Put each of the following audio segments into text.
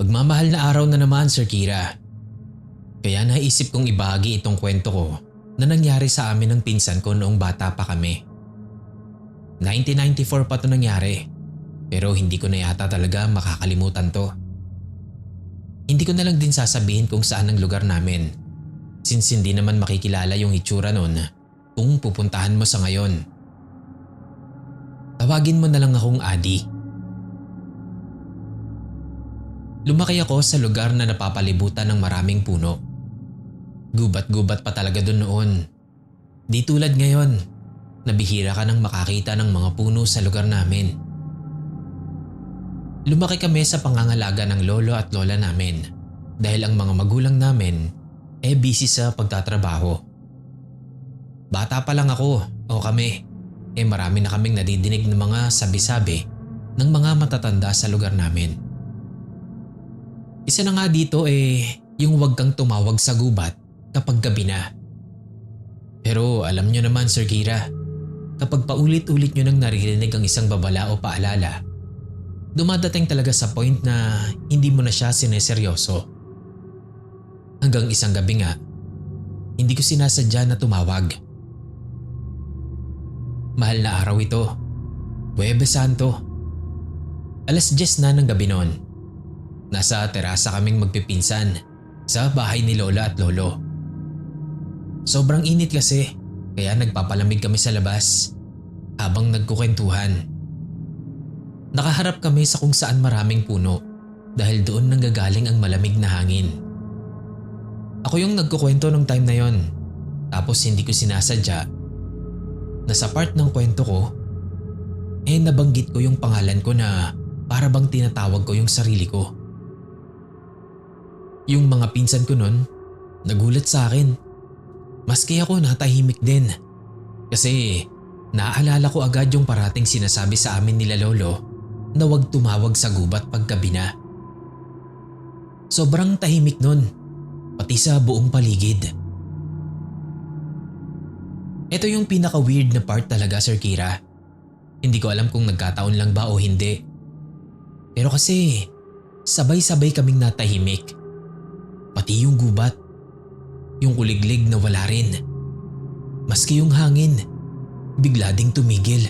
Magmamahal na araw na naman, Sir Kira. Kaya naisip kong ibahagi itong kwento ko na nangyari sa amin ng pinsan ko noong bata pa kami. 1994 pa ito nangyari, pero hindi ko na yata talaga makakalimutan to. Hindi ko na lang din sasabihin kung saan ang lugar namin, since hindi naman makikilala yung itsura nun kung pupuntahan mo sa ngayon. Tawagin mo na lang akong Adi. Lumaki ako sa lugar na napapalibutan ng maraming puno. Gubat-gubat pa talaga doon noon. Di tulad ngayon, nabihira ka nang makakita ng mga puno sa lugar namin. Lumaki kami sa pangangalaga ng lolo at lola namin dahil ang mga magulang namin busy sa pagtatrabaho. Bata pa lang ako o kami, marami na kaming nadidinig ng mga sabi-sabi ng mga matatanda sa lugar namin. Isa na nga dito yung huwag kang tumawag sa gubat kapag gabi na. Pero alam nyo naman, Sir Kira, kapag paulit-ulit nyo nang naririnig ang isang babala o paalala, dumadating talaga sa point na hindi mo na siya sineseryoso. Hanggang isang gabi nga, hindi ko sinasadya na tumawag. Mahal na araw ito, Huwebes Santo. Alas 10 na ng gabi noon. Nasa terasa kaming magpipinsan sa bahay ni Lola at Lolo. Sobrang init kasi kaya nagpapalamig kami sa labas habang nagkukwentuhan. Nakaharap kami sa kung saan maraming puno dahil doon nanggagaling ang malamig na hangin. Ako yung nagkukwento nung time na yon, tapos hindi ko sinasadya na sa part ng kwento ko nabanggit ko yung pangalan ko na para bang tinatawag ko yung sarili ko. Yung mga pinsan ko nun, nagulat sa akin. Maski ako natahimik din. Kasi naalala ko agad yung parating sinasabi sa amin nila Lolo na huwag tumawag sa gubat pag gabi na. Sobrang tahimik nun, pati sa buong paligid. Ito yung pinaka-weird na part talaga, Sir Kira. Hindi ko alam kung nagkataon lang ba o hindi. Pero kasi sabay-sabay kaming natahimik. Pati yung gubat, yung kuliglig na wala rin. Maski yung hangin, bigla ding tumigil.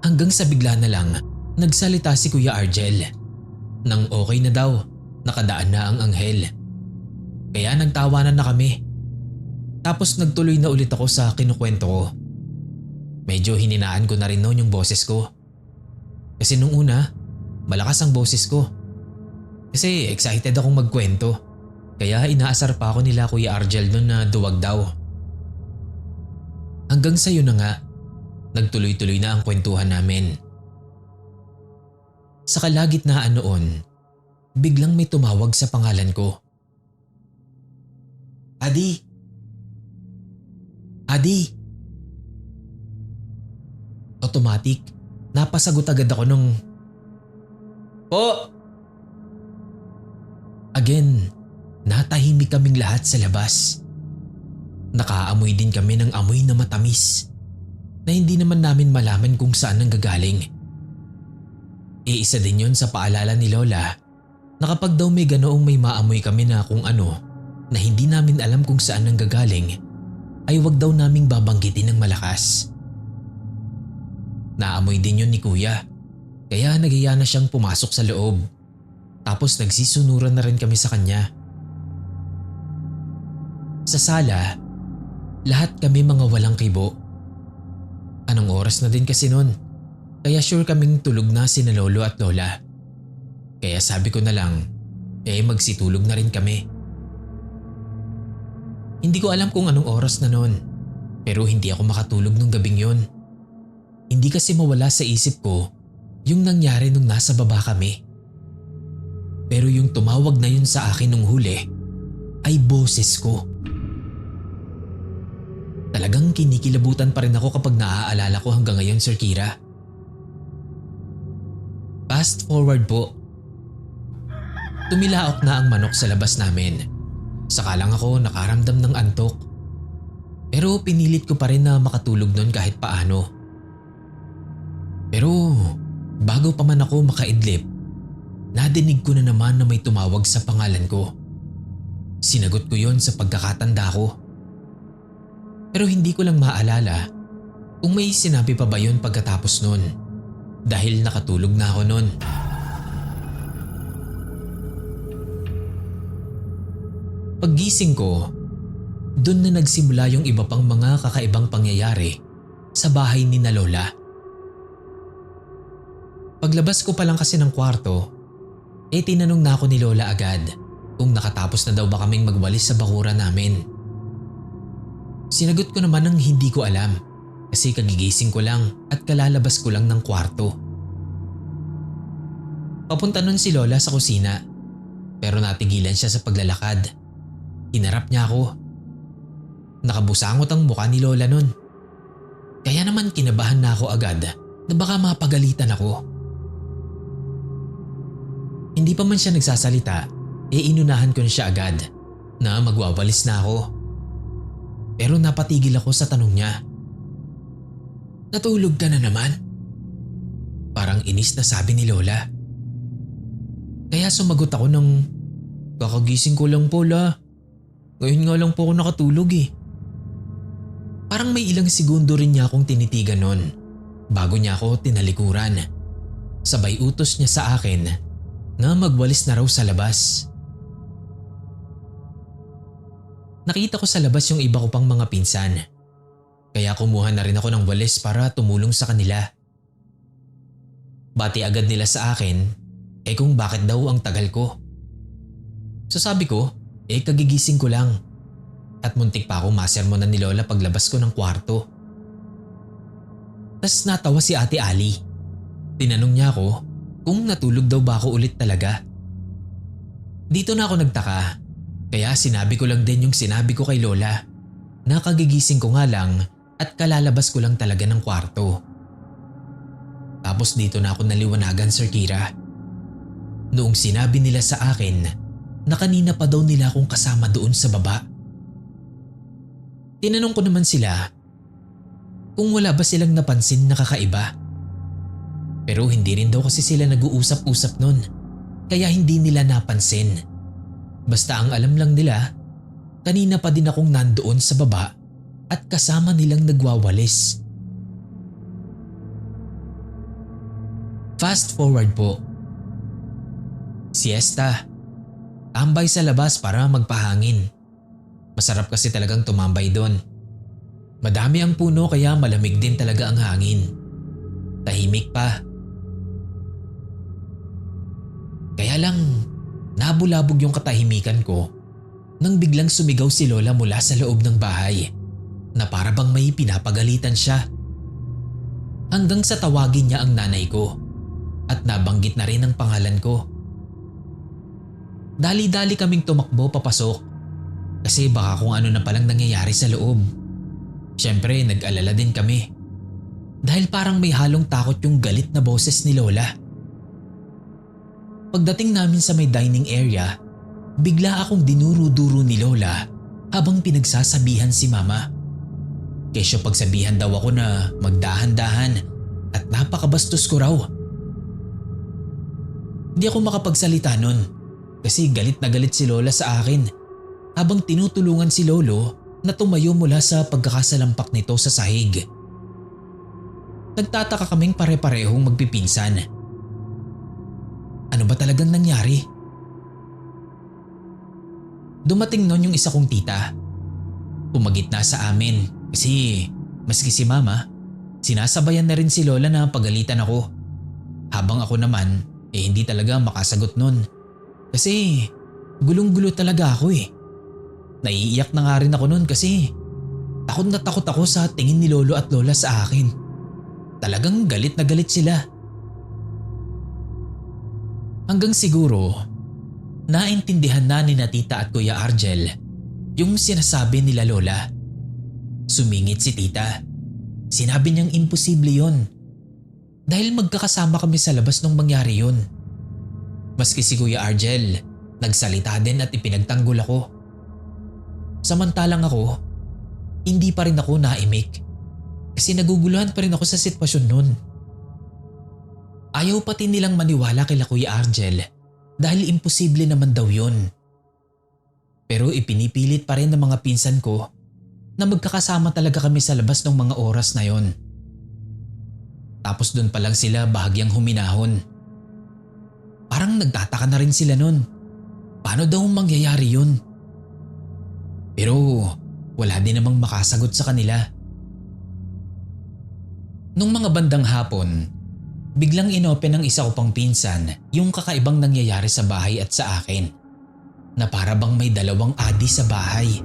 Hanggang sa bigla na lang, nagsalita si Kuya Argel. Nang okay na daw, nakadaan na ang anghel. Kaya nagtawanan na kami. Tapos nagtuloy na ulit ako sa kinukwento ko. Medyo hininaan ko na rin noon yung boses ko. Kasi nung una, malakas ang boses ko. Kasi excited akong magkwento. Kaya inaasar pa ako nila Kuya Argel noon na duwag daw. Hanggang sa yun na nga, nagtuloy-tuloy na ang kwentuhan namin. Sa kalagitnaan noon, biglang may tumawag sa pangalan ko. Adi! Adi! Automatic, napasagot agad ako nung Po! Again, natahimik kaming lahat sa labas. Nakaamoy din kami ng amoy na matamis na hindi naman namin malaman kung saan nanggagaling. Isa din yon sa paalala ni Lola na kapag daw may ganoong may maamoy kami na kung ano na hindi namin alam kung saan nanggagaling ay wag daw naming babanggitin ng malakas. Naamoy din yon ni Kuya kaya nagiya na siyang pumasok sa loob. Tapos nagsisunuran na rin kami sa kanya. Sa sala, lahat kami mga walang kibo. Anong oras na din kasi nun, kaya sure kaming tulog na sina Lolo at Lola. Kaya sabi ko na lang, magsitulog na rin kami. Hindi ko alam kung anong oras na nun, pero hindi ako makatulog nung gabing yun. Hindi kasi mawala sa isip ko yung nangyari nung nasa baba kami. Pero yung tumawag na yun sa akin nung huli ay boses ko. Talagang kinikilabutan pa rin ako kapag naaalala ko hanggang ngayon, Sir Kira. Fast forward po. Tumilaok na ang manok sa labas namin. Saka lang ako nakaramdam ng antok. Pero pinilit ko pa rin na makatulog nun kahit paano. Pero bago pa man ako makaidlip, nadinig ko na naman na may tumawag sa pangalan ko. Sinagot ko yon sa pagkakatanda ko. Pero hindi ko lang maalala kung may sinabi pa ba yun pagkatapos nun dahil nakatulog na ako nun. Paggising ko, dun na nagsimula yung iba pang mga kakaibang pangyayari sa bahay ni na Lola. Paglabas ko pa lang kasi ng kwarto, tinanong na ako ni Lola agad kung nakatapos na daw ba kaming magwalis sa bakuran namin. Sinagot ko naman ng hindi ko alam kasi kagigising ko lang at kalalabas ko lang ng kwarto. Papunta nun si Lola sa kusina pero natigilan siya sa paglalakad. Hinarap niya ako. Nakabusangot ang mukha ni Lola nun. Kaya naman kinabahan na ako agad na baka mapagalitan ako. Hindi pa man siya nagsasalita, inunahan ko na siya agad na magwawalis na ako. Pero napatigil ako sa tanong niya. Natulog ka na naman? Parang inis na sabi ni Lola. Kaya sumagot ako ng, kakagising ko lang po la. Ngayon nga lang po ako nakatulog eh. Parang may ilang segundo rin niya akong tinitigan nun bago niya ako tinalikuran. Sabay utos niya sa akin na magwalis na raw sa labas. Nakita ko sa labas yung iba ko pang mga pinsan. Kaya kumuha na rin ako ng walis para tumulong sa kanila. Bati agad nila sa akin kung bakit daw ang tagal ko. So sabi ko, kagigising ko lang. At muntik pa ako masermonan ni Lola paglabas ko ng kwarto. Tas natawa si Ate Ali. Tinanong niya ako kung natulog daw ba ako ulit talaga. Dito na ako nagtaka, kaya sinabi ko lang din yung sinabi ko kay Lola na kagigising ko nga lang at kalalabas ko lang talaga ng kwarto. Tapos dito na ako naliwanagan, Sir Kira. Noong sinabi nila sa akin na kanina pa daw nila akong kasama doon sa baba. Tinanong ko naman sila kung wala ba silang napansin na kakaiba. Pero hindi rin daw kasi sila nag-uusap-usap nun, kaya hindi nila napansin. Basta ang alam lang nila, kanina pa din akong nandoon sa baba at kasama nilang nagwawalis. Fast forward po. Siesta. Tambay sa labas para magpahangin. Masarap kasi talagang tumambay doon. Madami ang puno kaya malamig din talaga ang hangin. Tahimik pa. Kaya lang, nabulabog yung katahimikan ko nang biglang sumigaw si Lola mula sa loob ng bahay na para bang may pinapagalitan siya. Hanggang sa tawagin niya ang nanay ko at nabanggit na rin ang pangalan ko. Dali-dali kaming tumakbo papasok kasi baka kung ano na palang nangyayari sa loob. Siyempre nag-alala din kami dahil parang may halong takot yung galit na boses ni Lola. Pagdating namin sa may dining area, bigla akong dinuro-duro ni Lola habang pinagsasabihan si Mama. Kesyo pagsabihan daw ako na magdahan-dahan at napakabastos ko raw. Hindi ako makapagsalita nun kasi galit na galit si Lola sa akin habang tinutulungan si Lolo na tumayo mula sa pagkakasalampak nito sa sahig. Nagtataka kaming pare-parehong magpipinsan. Ano ba talagang nangyari? Dumating nun yung isa kong tita. Pumagitna sa amin kasi maski si Mama, sinasabayan na rin si Lola na pagalitan ako. Habang ako naman hindi talaga makasagot nun. Kasi gulong-gulo talaga ako eh. Naiiyak na nga rin ako nun kasi takot na takot ako sa tingin ni Lolo at Lola sa akin. Talagang galit na galit sila. Hanggang siguro, naintindihan na ni na Tita at Kuya Argel yung sinasabi nila Lola. Sumingit si Tita. Sinabi niyang imposible yon dahil magkakasama kami sa labas nung mangyari yun. Maski si Kuya Argel, nagsalita din at ipinagtanggol ako. Samantalang ako, hindi pa rin ako naimik kasi naguguluhan pa rin ako sa sitwasyon nun. Ayaw pati nilang maniwala kila Kuya Argel dahil imposible naman daw yun. Pero ipinipilit pa rin ng mga pinsan ko na magkakasama talaga kami sa labas ng mga oras na yon. Tapos doon pa lang sila bahagyang huminahon. Parang nagtataka na rin sila nun. Paano daw mangyayari yun? Pero wala din namang makasagot sa kanila. Nung mga bandang hapon, biglang inopen ng isa ko pang pinsan yung kakaibang nangyayari sa bahay at sa akin, na para bang may dalawang adi sa bahay.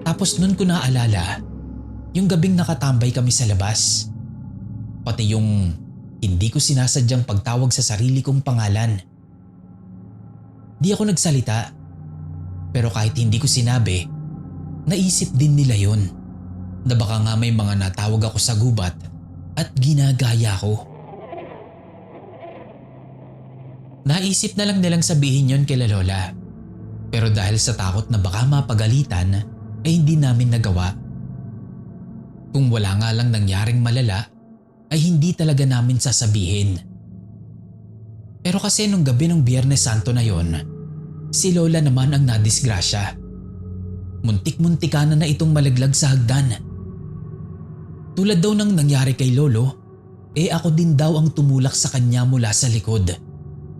Tapos nun ko naalala yung gabing nakatambay kami sa labas. Pati yung hindi ko sinasadyang pagtawag sa sarili kong pangalan. Di ako nagsalita, pero kahit hindi ko sinabi, naisip din nila yon, na baka nga may mga natawag ako sa gubat at ginagaya ko. Naisip na lang nilang sabihin yon kila Lola, pero dahil sa takot na baka mapagalitan ay hindi namin nagawa. Kung wala nga lang nangyaring malala ay hindi talaga namin sasabihin. Pero kasi nung gabi ng Biyernes Santo na yon, si Lola naman ang nadisgrasya. Muntik-muntika na itong malaglag sa hagdan. Tulad daw ng nangyari kay Lolo, ako din daw ang tumulak sa kanya mula sa likod.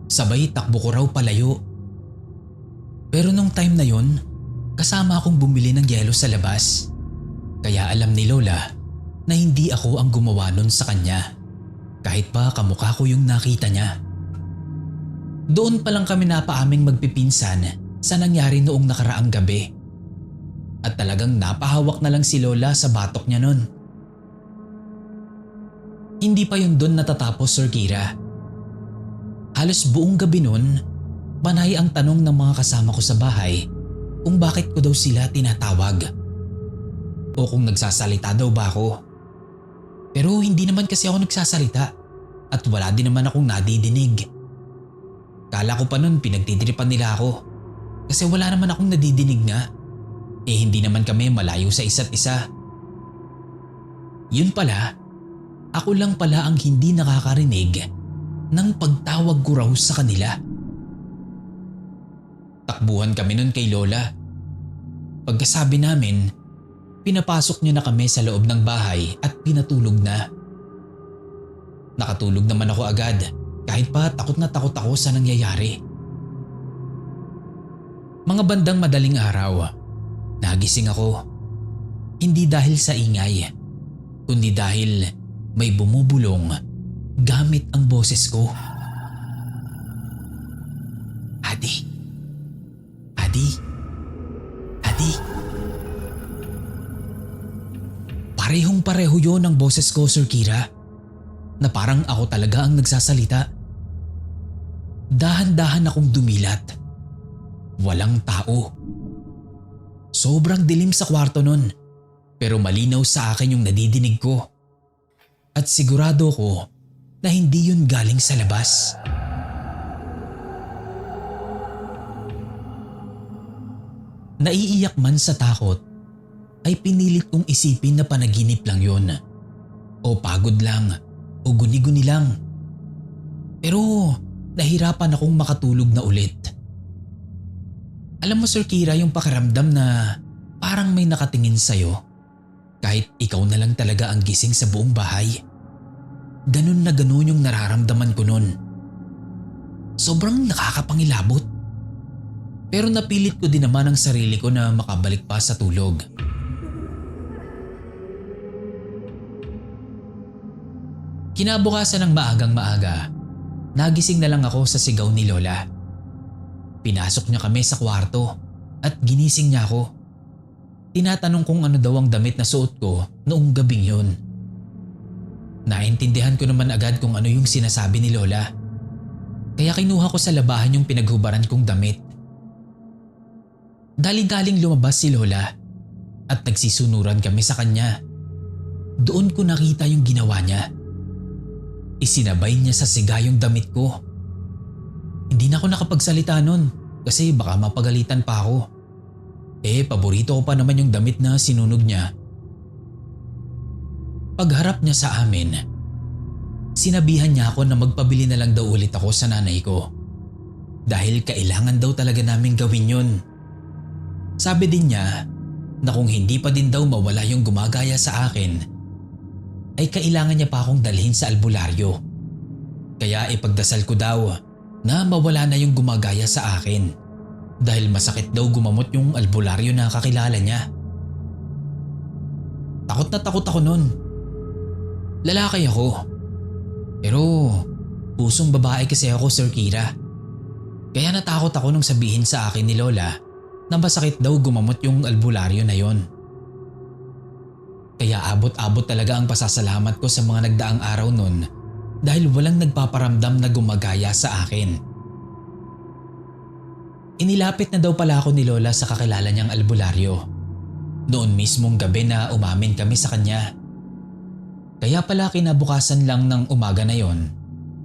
Sabay takbo ko raw palayo. Pero nung time na yon, kasama akong bumili ng yelo sa labas. Kaya alam ni Lola na hindi ako ang gumawa nun sa kanya, kahit pa kamukha ko yung nakita niya. Doon pa lang kami napaaming magpipinsan sa nangyari noong nakaraang gabi. At talagang napahawak na lang si Lola sa batok niya nun. Hindi pa yun doon natatapos, Sir Kira. Halos buong gabi nun, panay ang tanong ng mga kasama ko sa bahay kung bakit ko daw sila tinatawag. O kung nagsasalita daw ba ako. Pero hindi naman kasi ako nagsasalita at wala din naman akong nadidinig. Kala ko pa nun pinagtitripan nila ako kasi wala naman akong nadidinig nga. Hindi naman kami malayo sa isa't isa. Yun pala, ako lang pala ang hindi nakakarinig ng pagtawag ko raw sa kanila. Takbuhan kami nun kay Lola. Pagkasabi namin, pinapasok niya na kami sa loob ng bahay at pinatulog na. Nakatulog naman ako agad kahit pa takot na takot ako sa nangyayari. Mga bandang madaling araw, nagising ako. Hindi dahil sa ingay, kundi dahil may bumubulong gamit ang boses ko. Adi, Adi, Adi. Parehong-pareho yon ang boses ko, Sir Kira, na parang ako talaga ang nagsasalita. Dahan-dahan akong dumilat. Walang tao. Sobrang dilim sa kwarto nun, pero malinaw sa akin yung nadidinig ko. At sigurado ko na hindi yun galing sa labas. Naiiyak man sa takot, ay pinilit kong isipin na panaginip lang yon, o pagod lang, o guni-guni lang. Pero nahirapan akong makatulog na ulit. Alam mo, Sir Kira, yung pakiramdam na parang may nakatingin sa'yo kahit ikaw na lang talaga ang gising sa buong bahay. Ganun na ganun yung nararamdaman ko nun. Sobrang nakakapangilabot. Pero napilit ko din naman ang sarili ko na makabalik pa sa tulog. Kinabukasan ng maagang maaga, nagising na lang ako sa sigaw ni Lola. Pinasok niya kami sa kwarto at ginising niya ako. Tinatanong kung ano daw ang damit na suot ko noong gabing yun. Naintindihan ko naman agad kung ano yung sinasabi ni Lola. Kaya kinuha ko sa labahan yung pinaghubaran kong damit. Dali-daling lumabas si Lola at nagsisunuran kami sa kanya. Doon ko nakita yung ginawa niya. Isinabay niya sa siga yung damit ko. Hindi na ako nakapagsalita nun kasi baka mapagalitan pa ako. Paborito ko pa naman yung damit na sinunog niya. Pagharap niya sa amin, sinabihan niya ako na magpabili na lang daw ulit ako sa nanay ko dahil kailangan daw talaga namin gawin yun. Sabi din niya na kung hindi pa din daw mawala yung gumagaya sa akin, ay kailangan niya pa akong dalhin sa albularyo. Kaya ipagdasal ko daw na mawala na yung gumagaya sa akin dahil masakit daw gumamot yung albularyo na kakilala niya. Takot na takot ako nun. Lalaki ako. Pero pusong babae kasi ako, Sir Kira. Kaya natakot ako nung sabihin sa akin ni Lola na masakit daw gumamot yung albularyo na yon. Kaya abot-abot talaga ang pasasalamat ko sa mga nagdaang araw nun dahil walang nagpaparamdam na gumagaya sa akin. Inilapit na daw pala ako ni Lola sa kakilala niyang albularyo. Noon mismong gabi na umamin kami sa kanya. Kaya pala kinabukasan lang ng umaga na yon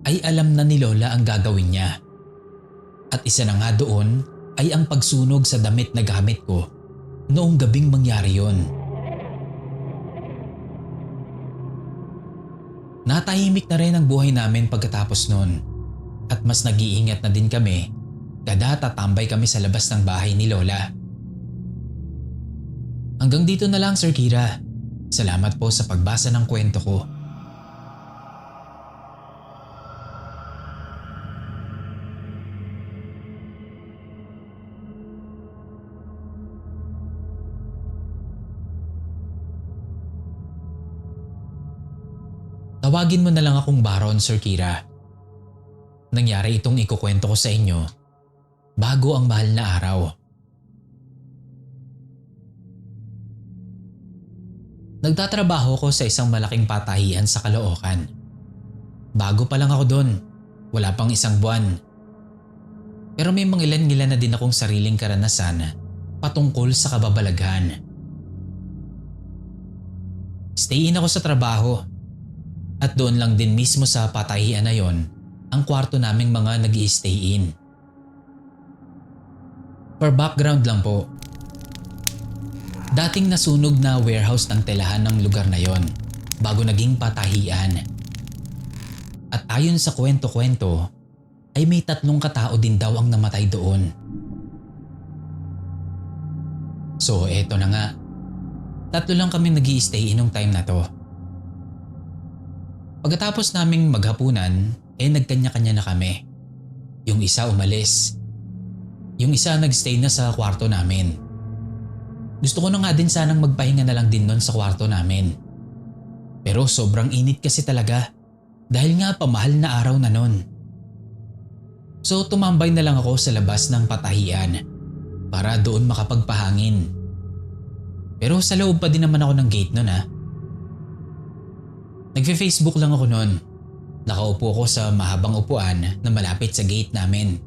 ay alam na ni Lola ang gagawin niya. At isa na nga doon ay ang pagsunog sa damit na gamit ko noong gabing mangyari yon. Natahimik na rin ang buhay namin pagkatapos nun at mas nag-iingat na din kami kada tatambay kami sa labas ng bahay ni Lola. Hanggang dito na lang, Sir Kira. Salamat po sa pagbasa ng kwento ko. Tawagin mo na lang akong Baron, Sir Kira. Nangyari itong ikukwento ko sa inyo bago ang mahal na araw. Nagtatrabaho ko sa isang malaking patahian sa Caloocan. Bago pa lang ako doon, wala pang isang buwan. Pero may mangilan-ngilan na din akong sariling karanasan patungkol sa kababalaghan. Stay in ako sa trabaho. At doon lang din mismo sa patahian na yon ang kwarto naming mga nag-i-stay in. For background lang po, dating nasunog na warehouse ng telahan ng lugar na yon bago naging patahian. At ayon sa kwento-kwento ay may 3 katao din daw ang namatay doon. So eto na nga, 3 lang kami nag-i-stay in nung time na to. Pagkatapos naming maghapunan, nagkanya-kanya na kami. Yung isa umalis. Yung isa nagstay na sa kwarto namin. Gusto ko na nga din sanang magpahinga na lang din nun sa kwarto namin. Pero sobrang init kasi talaga dahil nga pamahal na araw na nun. So tumambay na lang ako sa labas ng patahian para doon makapagpahangin. Pero sa loob pa din naman ako ng gate nun . Nagfe-Facebook lang ako noon. Nakaupo ko sa mahabang upuan na malapit sa gate namin.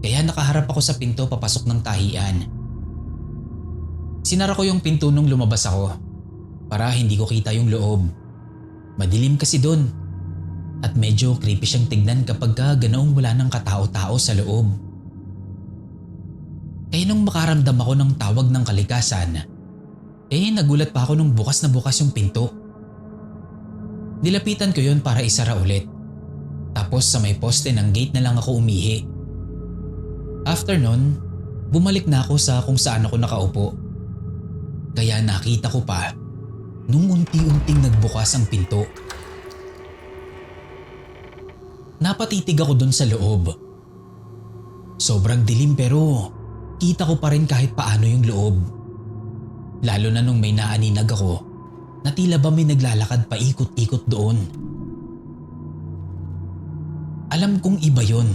Kaya nakaharap ako sa pinto papasok ng tahian. Sinara ko yung pinto nung lumabas ako para hindi ko kita yung loob. Madilim kasi doon at medyo creepy siyang tignan kapag ganoong wala ng katao-tao sa loob. Kaya nung makaramdam ako ng tawag ng kalikasan, nagulat pa ako nung bukas na bukas yung pinto. Nilapitan ko yun para isara ulit. Tapos sa may poste ng gate na lang ako umihi. After nun, bumalik na ako sa kung saan ako nakaupo. Kaya nakita ko pa nung unti-unting nagbukas ang pinto. Napatitig ako dun sa loob. Sobrang dilim pero kita ko pa rin kahit paano yung loob. Lalo na nung may naaninag ako na tila ba may naglalakad pa ikot-ikot doon. Alam kong iba yun,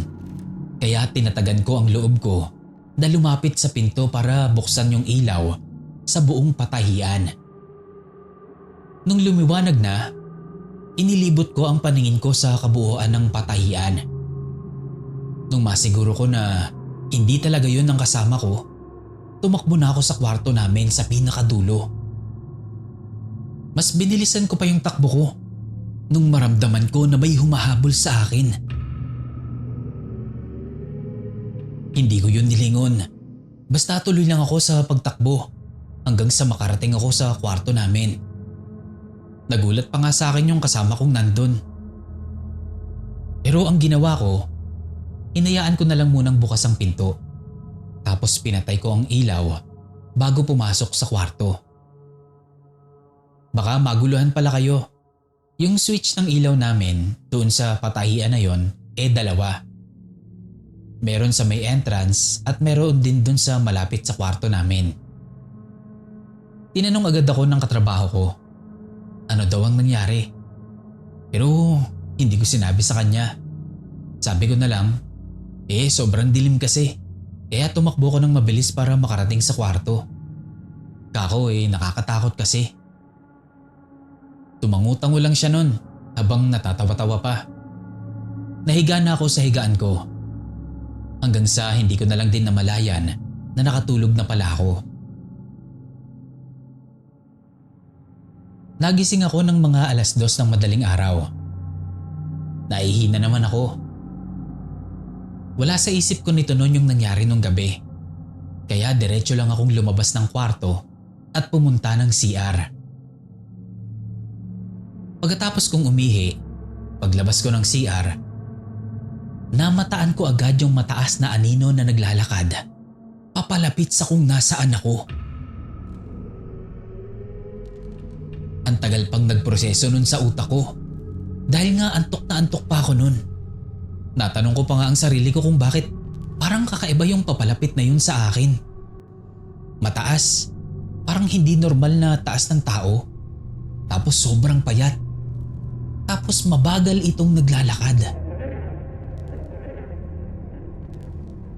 kaya tinatagan ko ang loob ko na lumapit sa pinto para buksan yung ilaw sa buong patahian. Nung lumiwanag na, inilibot ko ang paningin ko sa kabuuan ng patahian. Nung masiguro ko na hindi talaga yun ang kasama ko, tumakbo na ako sa kwarto namin sa pinakadulo. Mas binilisan ko pa yung takbo ko nung maramdaman ko na may humahabol sa akin. Hindi ko yun nilingon. Basta tuloy lang ako sa pagtakbo hanggang sa makarating ako sa kwarto namin. Nagulat pa nga sa akin yung kasama kong nandun. Pero ang ginawa ko, Inayaan ko na lang munang bukas ang pinto. Tapos pinatay ko ang ilaw bago pumasok sa kwarto. Baka maguluhan pala kayo. Yung switch ng ilaw namin doon sa patahian na yon dalawa. Meron sa may entrance at meron din doon sa malapit sa kwarto namin. Tinanong agad ako ng katrabaho ko. Ano daw ang nangyari? Pero hindi ko sinabi sa kanya. Sabi ko na lang, sobrang dilim kasi. Kaya tumakbo ko ng mabilis para makarating sa kwarto. Kako nakakatakot kasi. Tumangutango lang siya nun habang natatawa-tawa pa. Nahiga na ako sa higaan ko. Hanggang sa hindi ko na lang din namalayan na nakatulog na pala ako. Nagising ako ng mga 2:00 ng madaling araw. Naihina naman ako. Wala sa isip ko nito noon yung nangyari nung gabi. Kaya diretso lang akong lumabas ng kwarto at pumunta ng CR. Pagkatapos kong umihi, paglabas ko ng CR, namataan ko agad yung mataas na anino na naglalakad papalapit sa kung nasaan ako. Ang tagal pang nagproseso nun sa utak ko dahil nga antok na antok pa ako nun. Natanong ko pa nga ang sarili ko kung bakit parang kakaiba yung papalapit na yun sa akin. Mataas, parang hindi normal na taas ng tao. Tapos sobrang payat. Tapos mabagal itong naglalakad.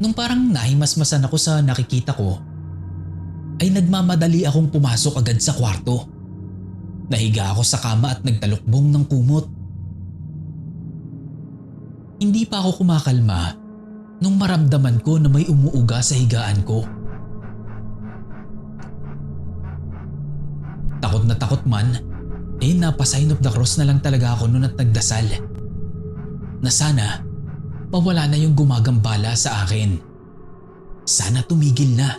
Nung parang nahimasmasan ako sa nakikita ko, ay nagmamadali akong pumasok agad sa kwarto. Nahiga ako sa kama at nagtalukbong ng kumot. Hindi pa ako kumakalma nung maramdaman ko na may umuuga sa higaan ko. Takot na takot man, napa-sign of the cross na lang talaga ako noon at nagdasal. Na sana, mawala na yung gumagambala sa akin. Sana tumigil na.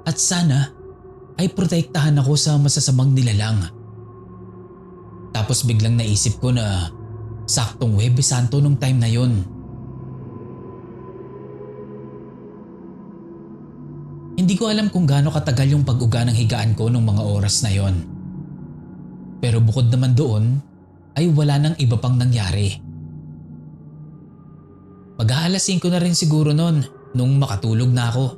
At sana, ay protektahan ako sa masasamang nilalang. Tapos biglang naisip ko na saktong Huwebes Santo nung time na yon. Hindi ko alam kung gaano katagal yung pag-uga ng higaan ko nung mga oras na yon. Pero bukod naman doon, ay wala nang iba pang nangyari. Mag-aalas 5 na rin siguro noon nung makatulog na ako.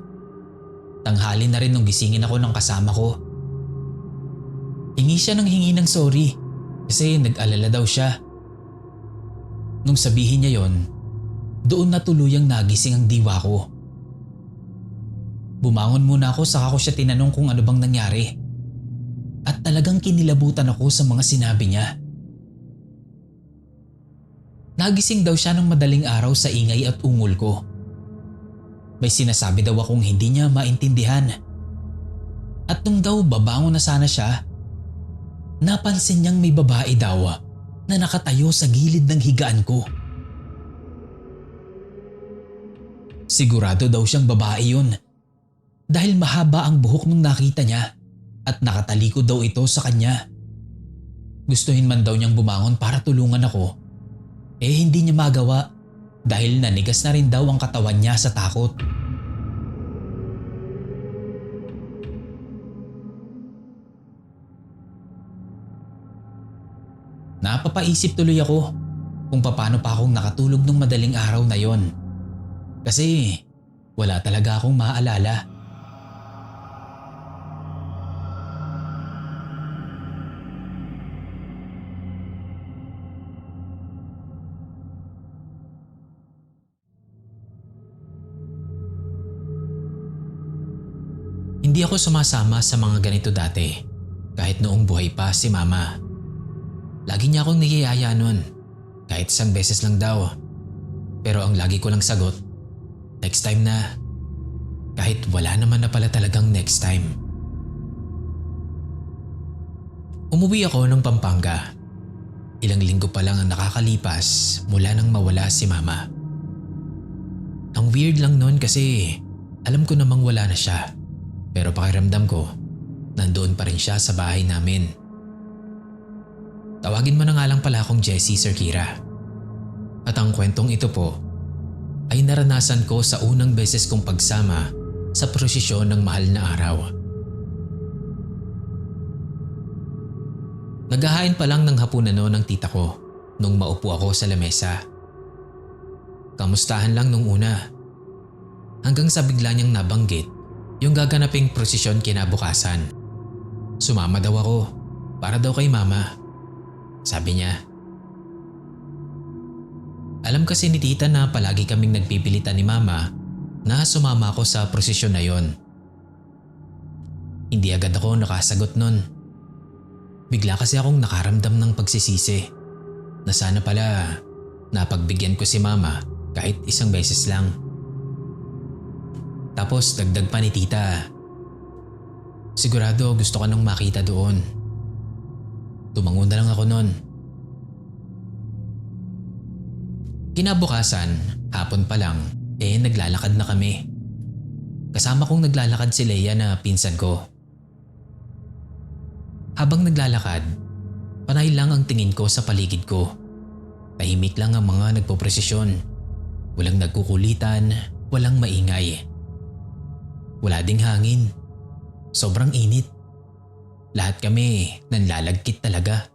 Tanghali na rin nung gisingin ako ng kasama ko. Hingi siya ng hingi ng sorry kasi nag-alala daw siya. Nung sabihin niya yon, doon na tuluyang nagising ang diwa ko. Bumangon muna ako saka ko siya tinanong kung ano bang nangyari. At talagang kinilabutan ako sa mga sinabi niya. Nagising daw siya ng madaling araw sa ingay at ungol ko. May sinasabi daw akong hindi niya maintindihan. At nung daw babangon na sana siya, napansin niyang may babae daw na nakatayo sa gilid ng higaan ko. Sigurado daw siyang babae yun dahil mahaba ang buhok nung nakita niya at nakatalikod daw ito sa kanya. Gustuhin man daw niyang bumangon para tulungan ako, hindi niya magawa dahil nanigas na rin daw ang katawan niya sa takot. Napapaisip tuloy ako kung paano pa akong nakatulog nung madaling araw na yon. Kasi wala talaga akong maaalala. Hindi ako sumasama sa mga ganito dati kahit noong buhay pa si mama. Lagi niya akong niyayaya nun kahit isang beses lang daw. Pero ang lagi ko lang sagot, next time na. Kahit wala naman na pala talagang next time. Umuwi ako ng Pampanga. Ilang linggo pa lang ang nakakalipas mula nang mawala si mama. Ang weird lang nun kasi alam ko namang wala na siya. Pero pakiramdam ko, nandoon pa rin siya sa bahay namin. Tawagin mo na nga lang pala akong Jessie, Sir Kira. At ang kwentong ito po ay naranasan ko sa unang beses kong pagsama sa prosesyon ng mahal na araw. Naghahain pa lang ng hapunan noon ng tita ko nung maupo ako sa lamesa. Kamustahan lang nung una. Hanggang sa bigla niyang nabanggit yung gaganaping prosesyon kinabukasan. Sumama daw ako para daw kay mama. Sabi niya. Alam kasi ni tita na palagi kaming nagpipilitan ni mama na sumama ako sa prosesyon na yon. Hindi agad ako nakasagot nun. Bigla kasi akong nakaramdam ng pagsisisi na sana pala napagbigyan ko si mama kahit isang beses lang. Tapos dagdag pa ni tita. Sigurado gusto ka nang makita doon. Tumango na lang ako nun. Kinabukasan, hapon pa lang, naglalakad na kami. Kasama kong naglalakad si Leia na pinsan ko. Habang naglalakad, panay lang ang tingin ko sa paligid ko. Tahimik lang ang mga nagpopresisyon. Walang nagkukulitan, walang maingay. Wala ding hangin. Sobrang init. Lahat kami nanlalagkit talaga.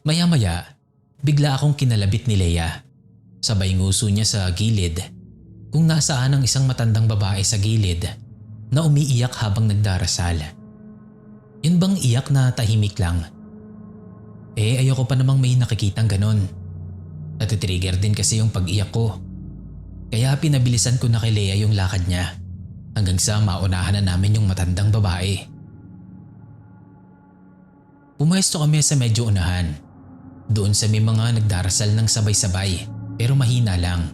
Maya-maya, bigla akong kinalabit ni Leia. Sabay nguso niya sa gilid kung nasaan ang isang matandang babae sa gilid na umiiyak habang nagdarasal. Yun bang iyak na tahimik lang? Ayoko pa namang may nakikitang ganon. Natitrigger din kasi yung pag-iyak ko. Kaya pinabilisan ko na kay Leia yung lakad niya hanggang sa maunahan na namin yung matandang babae. Pumesto kami sa medyo unahan. Doon sa may mga nagdarasal ng sabay-sabay pero mahina lang.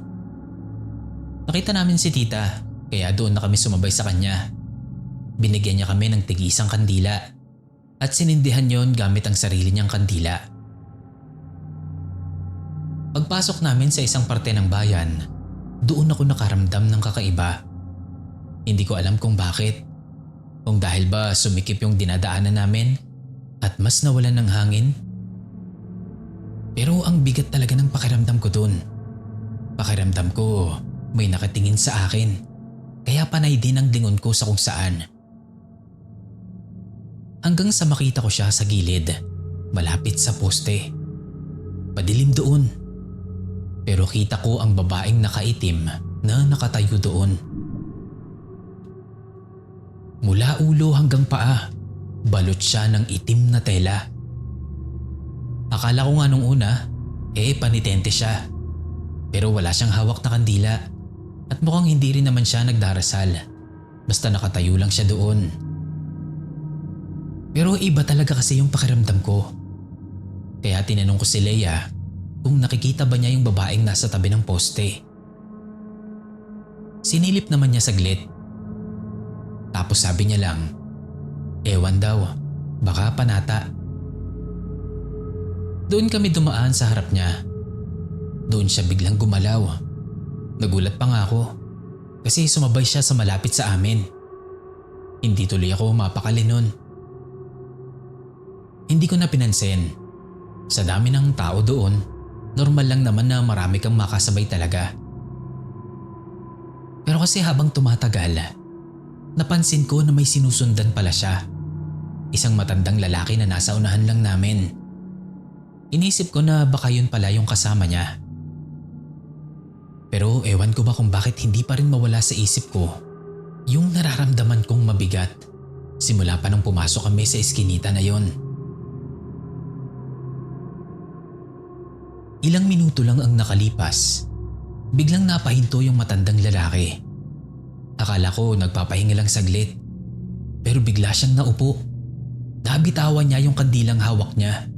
Nakita namin si tita kaya doon na kami sumabay sa kanya. Binigyan niya kami ng tig-isang kandila at sinindihan yon gamit ang sarili niyang kandila. Pagpasok namin sa isang parte ng bayan, doon ako nakaramdam ng kakaiba. Hindi ko alam kung bakit. Kung dahil ba sumikip yung dinadaanan namin at mas nawalan ng hangin. Pero ang bigat talaga ng pakiramdam ko doon. Pakiramdam ko may nakatingin sa akin. Kaya panay din ang lingon ko sa kung saan. Hanggang sa makita ko siya sa gilid, malapit sa poste. Padilim doon. Pero kita ko ang babaeng nakaitim na nakatayo doon. Mula ulo hanggang paa, balot siya ng itim na tela. Akala ko nga nung una, panitente siya. Pero wala siyang hawak na kandila at mukhang hindi rin naman siya nagdarasal. Basta nakatayo lang siya doon. Pero iba talaga kasi yung pakiramdam ko. Kaya tinanong ko si Leia kung nakikita ba niya yung babaeng nasa tabi ng poste. Sinilip naman niya saglit. Tapos sabi niya lang, ewan daw, baka panata. Doon kami dumaan sa harap niya. Doon siya biglang gumalaw. Nagulat pa nga ako kasi sumabay siya sa malapit sa amin. Hindi tuloy ako mapakali nun. Hindi ko na pinansin. Sa dami ng tao doon, normal lang naman na marami kang makasabay talaga. Pero kasi habang tumatagal, napansin ko na may sinusundan pala siya. Isang matandang lalaki na nasa unahan lang namin. Inisip ko na baka yun pala yung kasama niya. Pero ewan ko ba kung bakit hindi pa rin mawala sa isip ko yung nararamdaman kong mabigat simula pa nung pumasok kami sa eskinita na yon. Ilang minuto lang ang nakalipas, biglang napahinto yung matandang lalaki. Akala ko nagpapahinga lang saglit, pero bigla siyang naupo. Nabitawan niya yung kandilang hawak niya.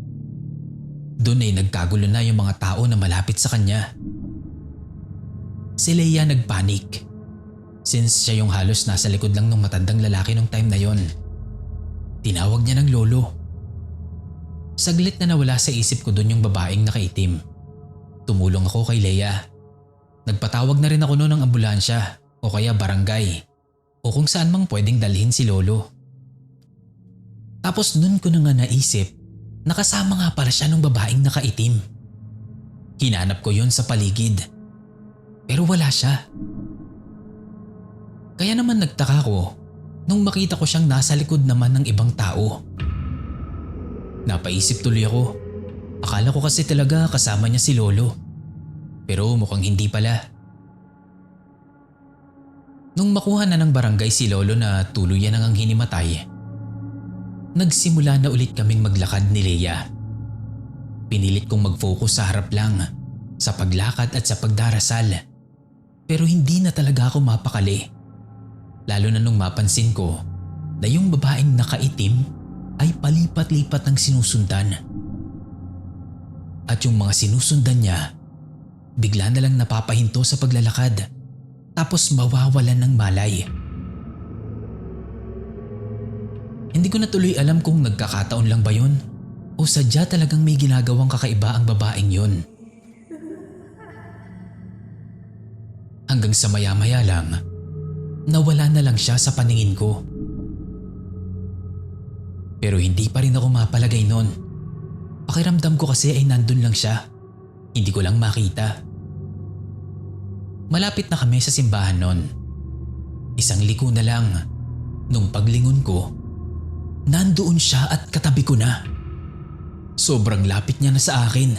Doon ay nagkagulo na yung mga tao na malapit sa kanya. Si Leia nagpanik since siya yung halos nasa likod lang ng matandang lalaki nung time na yon. Tinawag niya ng lolo. Saglit na nawala sa isip ko doon yung babaeng nakaitim. Tumulong ako kay Leia. Nagpatawag na rin ako noon ng ambulansya o kaya barangay o kung saan mang pwedeng dalhin si lolo. Tapos noon ko na nga naisip, nakasama nga pala siya ng babaeng nakaitim. Hinanap ko yun sa paligid Pero wala siya. Kaya naman nagtaka ko nung makita ko siyang nasa likod naman ng ibang tao. Napaisip tuloy ako. Akala ko kasi talaga kasama niya si Lolo. Pero mukhang hindi pala. Nung makuha na ng barangay si Lolo na tuluyan na ngang hinimatay, nagsimula na ulit kaming maglakad ni Leia. Pinilit kong mag-focus sa harap lang, sa paglakad at sa pagdarasal. Pero hindi na talaga ako mapakali. Lalo na nung mapansin ko na yung babaeng nakaitim ay palipat-lipat ng sinusundan. At yung mga sinusundan niya, bigla na lang napapahinto sa paglalakad tapos mawawalan ng malay. Hindi ko na tuloy alam kung nagkakataon lang ba yun o sadya talagang may ginagawang kakaiba ang babaeng yun. Hanggang sa maya-maya lang, nawala na lang siya sa paningin ko. Pero hindi pa rin ako mapalagay nun. Pakiramdam ko kasi ay nandun lang siya. Hindi ko lang makita. Malapit na kami sa simbahan nun. Isang liko na lang. Nung paglingon ko, nandoon siya at katabi ko na. Sobrang lapit niya na sa akin.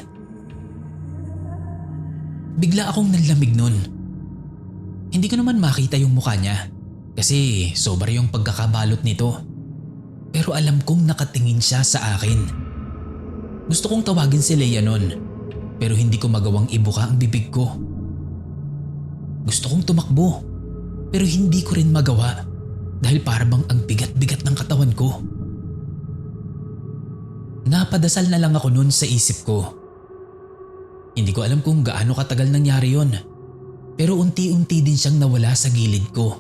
Bigla akong nanlamig nun. Hindi ko naman makita yung mukha niya kasi sobra yung pagkakabalot nito. Pero alam kong nakatingin siya sa akin. Gusto kong tawagin si Leia nun pero hindi ko magawang ibuka ang bibig ko. Gusto kong tumakbo pero hindi ko rin magawa dahil parang ang bigat-bigat ng katawan ko. Napadasal na lang ako nun sa isip ko. Hindi ko alam kung gaano katagal nangyari yon, pero unti-unti din siyang nawala sa gilid ko.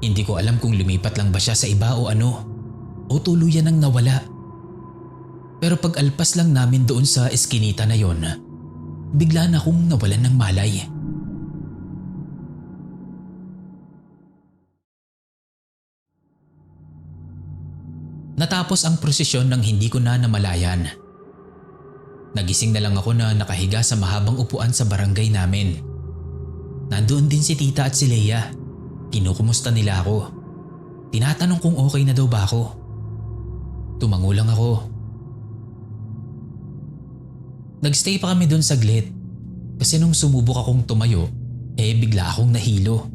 Hindi ko alam kung lumipat lang ba siya sa iba o ano, o tuluyan ang nawala. Pero pag alpas lang namin doon sa eskinita na yon, bigla na akong nawalan ng malay. Natapos ang prosesyon nang hindi ko na namalayan. Nagising na lang ako na nakahiga sa mahabang upuan sa barangay namin. Nandoon din si tita at si Leia. Kinukumusta nila ako. Tinatanong kung okay na daw ba ako. Tumango lang ako. Nagstay pa kami doon saglit kasi nung sumubok akong tumayo, bigla akong nahilo.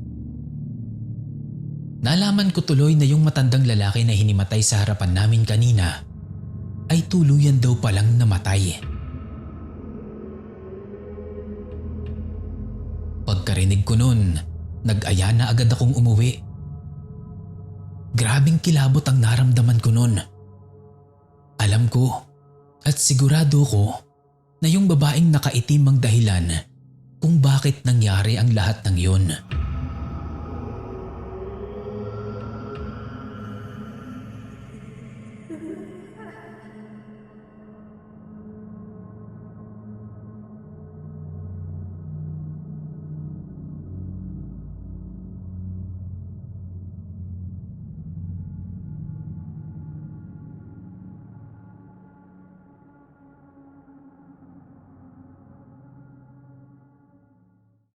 Nalaman ko tuloy na yung matandang lalaki na hinimatay sa harapan namin kanina ay tuluyan daw palang namatay. Pagkarinig ko nun, nag-aya na agad akong umuwi. Grabing kilabot ang naramdaman ko nun. Alam ko at sigurado ko na yung babaeng nakaitim ang dahilan kung bakit nangyari ang lahat ng yun.